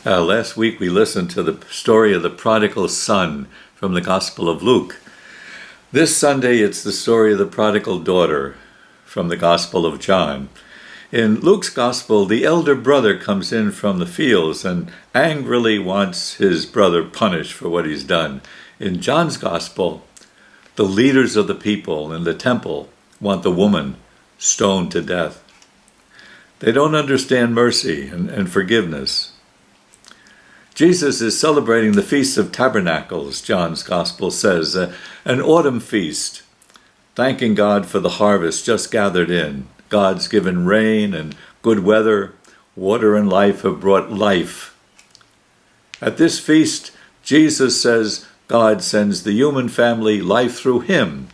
Last week we listened to the story of the prodigal son from the Gospel of Luke. This Sunday it's the story of the prodigal daughter from the Gospel of John. In Luke's Gospel, the elder brother comes in from the fields and angrily wants his brother punished for what he's done. In John's Gospel, the leaders of the people in the temple want the woman stoned to death. They don't understand mercy and forgiveness. Jesus is celebrating the Feast of Tabernacles, John's Gospel says, an autumn feast, thanking God for the harvest just gathered in. God's given rain and good weather, water and life have brought life. At this feast, Jesus says God sends the human family life through him.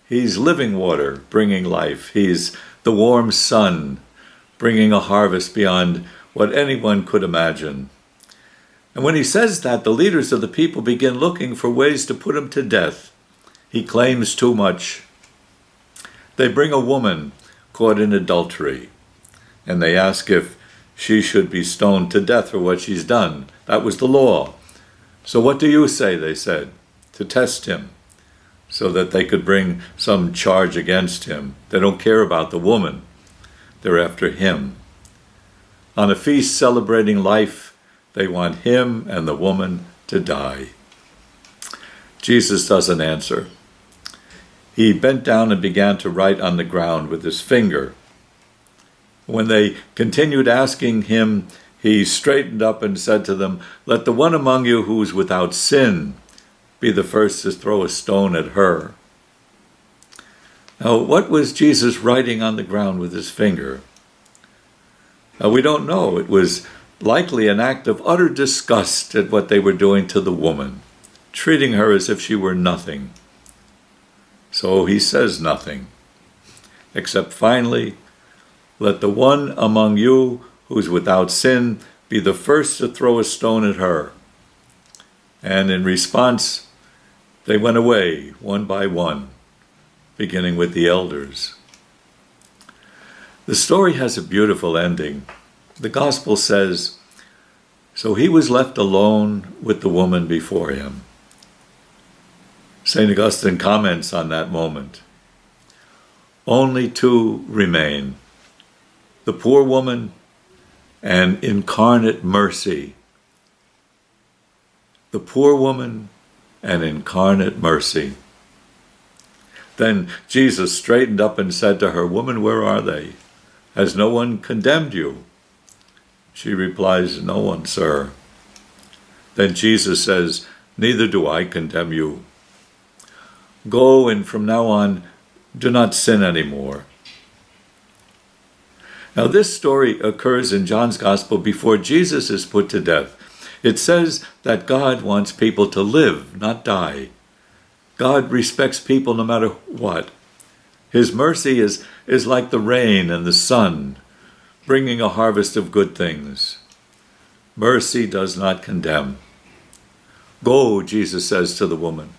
He's living water, bringing life. He's the warm sun, bringing a harvest beyond what anyone could imagine. And when he says that, the leaders of the people begin looking for ways to put him to death. He claims too much. They bring a woman caught in adultery, and they ask if she should be stoned to death for what she's done. That was the law. So what do you say, they said, to test him, so that they could bring some charge against him. They don't care about the woman. They're after him. On a feast celebrating life, they want him and the woman to die. Jesus doesn't answer. He bent down and began to write on the ground with his finger. When they continued asking him, he straightened up and said to them, "Let the one among you who is without sin be the first to throw a stone at her." Now, what was Jesus writing on the ground with his finger? Now, we don't know. It was likely an act of utter disgust at what they were doing to the woman, treating her as if she were nothing. So he says nothing, except finally, "Let the one among you who's without sin be the first to throw a stone at her." And in response, they went away one by one, beginning with the elders. The story has a beautiful ending. The Gospel says, "So he was left alone with the woman before him." St. Augustine comments on that moment. Only two remain, the poor woman and incarnate mercy. The poor woman and incarnate mercy. Then Jesus straightened up and said to her, "Woman, where are they? Has no one condemned you?" She replies, "No one, sir." Then Jesus says, "Neither do I condemn you. Go, and from now on, do not sin anymore." Now, this story occurs in John's Gospel before Jesus is put to death. It says that God wants people to live, not die. God respects people no matter what. His mercy is like the rain and the sun, bringing a harvest of good things. Mercy does not condemn. Go, Jesus says to the woman.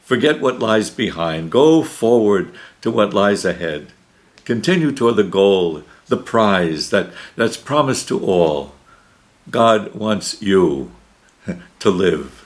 Forget what lies behind. Go forward to what lies ahead. Continue toward the goal, the prize that's promised to all. God wants you to live.